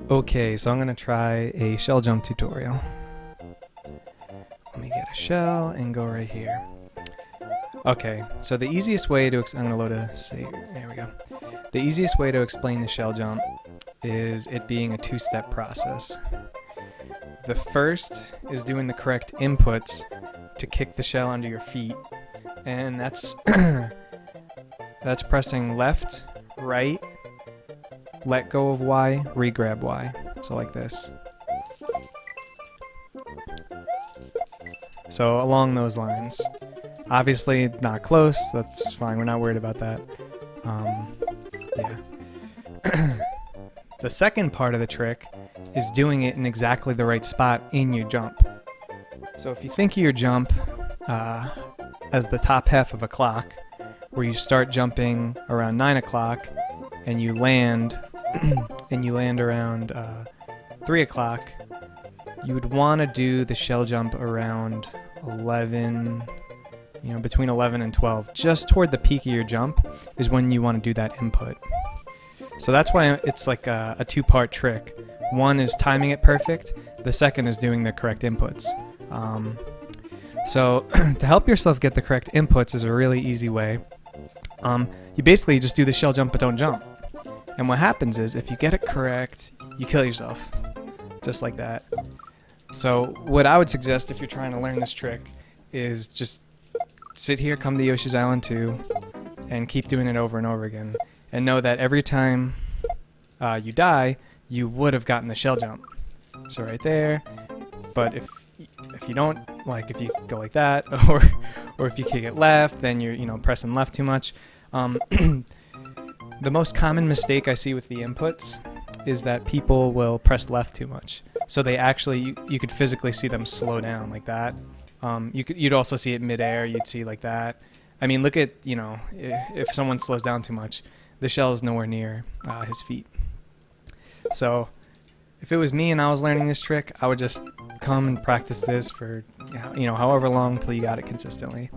Okay, so I'm gonna try a shell jump tutorial. Let me get a shell and go right here. Okay, so the easiest way to I'm gonna load a save. There we go. The easiest way to explain the shell jump is it being a two-step process. The first is doing the correct inputs to kick the shell under your feet, and that's that's pressing left, right, let go of Y, re-grab Y. So like this. So along those lines. Obviously not close, that's fine, we're not worried about that. Yeah. The second part of the trick is doing it in exactly the right spot in your jump. So if you think of your jump as the top half of a clock, where you start jumping around 9 o'clock and you land around 3 o'clock, you would want to do the shell jump around 11, between 11 and 12. Just toward the peak of your jump is when you want to do that input. So that's why it's like a two-part trick. One is timing it perfect, the second is doing the correct inputs. So to help yourself get the correct inputs is a really easy way. You basically just do the shell jump but don't jump. And what happens is, if you get it correct, you kill yourself. Just like that. So what I would suggest if you're trying to learn this trick is just sit here, come to Yoshi's Island 2, and keep doing it over and over again. And know that every time you die, you would have gotten the shell jump. So right there. But if you don't, like if you go like that, or if you kick it left, then you're pressing left too much. The most common mistake I see with the inputs is that people will press left too much. So they actually, you could physically see them slow down like that. You'd also see it midair, you'd see like that. I mean, look at, if someone slows down too much, the shell is nowhere near his feet. So if it was me and I was learning this trick, I would just come and practice this for, however long till you got it consistently.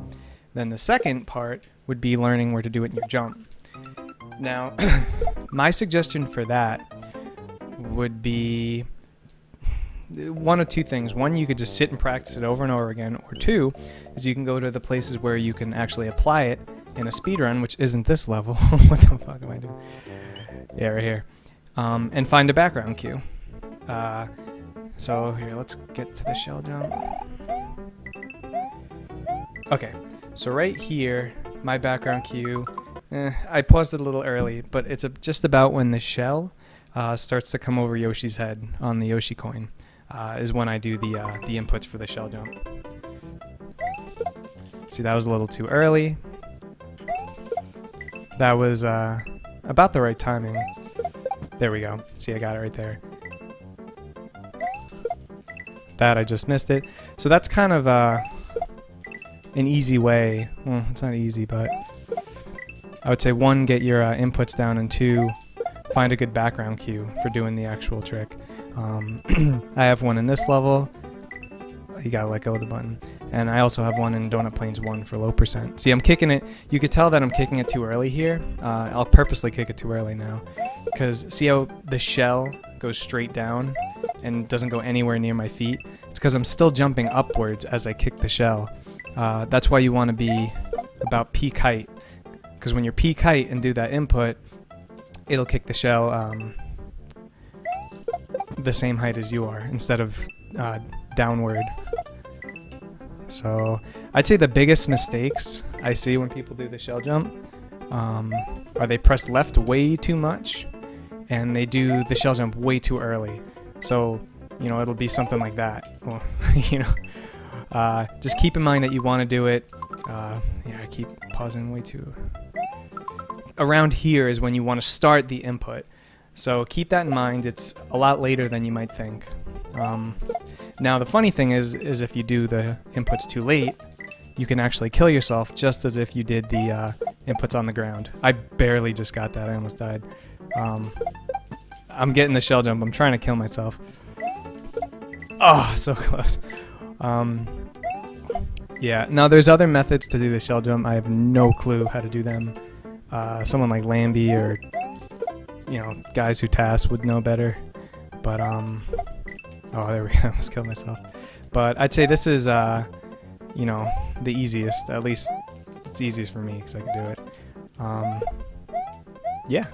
Then the second part would be learning where to do it in your jump. Now, my suggestion for that would be one of two things. One, you could just sit and practice it over and over again, or two, is you can go to the places where you can actually apply it in a speedrun, which isn't this level. What the fuck am I doing? Yeah, right here. And find a background cue. So here, let's get to the shell jump. Okay, so right here, my background cue, I paused it a little early, but it's just about when the shell starts to come over Yoshi's head on the Yoshi coin, is when I do the inputs for the shell jump. See, that was a little too early. That was about the right timing. There we go. See, I got it right there. That, I just missed it. So that's kind of an easy way. Well, it's not easy, but I would say one, get your inputs down, and two, find a good background cue for doing the actual trick. I have one in this level. You gotta let go of the button. And I also have one in Donut Plains 1 for low percent. See, I'm kicking it. You could tell that I'm kicking it too early here. I'll purposely kick it too early now. Because see how the shell goes straight down and doesn't go anywhere near my feet? It's because I'm still jumping upwards as I kick the shell. That's why you want to be about peak height. Because when you're peak height and do that input, it'll kick the shell the same height as you are, instead of downward. So I'd say the biggest mistakes I see when people do the shell jump are they press left way too much, and they do the shell jump way too early. So it'll be something like that. Well, just keep in mind that you want to do it. Yeah, I keep pausing way too. Around here is when you want to start the input. So keep that in mind. It's a lot later than you might think. Now the funny thing is if you do the inputs too late, you can actually kill yourself just as if you did the inputs on the ground. I barely just got that. I almost died. I'm getting the shell jump. I'm trying to kill myself. Oh, so close. Yeah, now there's other methods to do the shell jump. I have no clue how to do them. Someone like Lambie or, guys who TAS would know better. But oh, there we go. I almost killed myself. But I'd say this is you know, the easiest. At least it's easiest for me because I can do it. Yeah.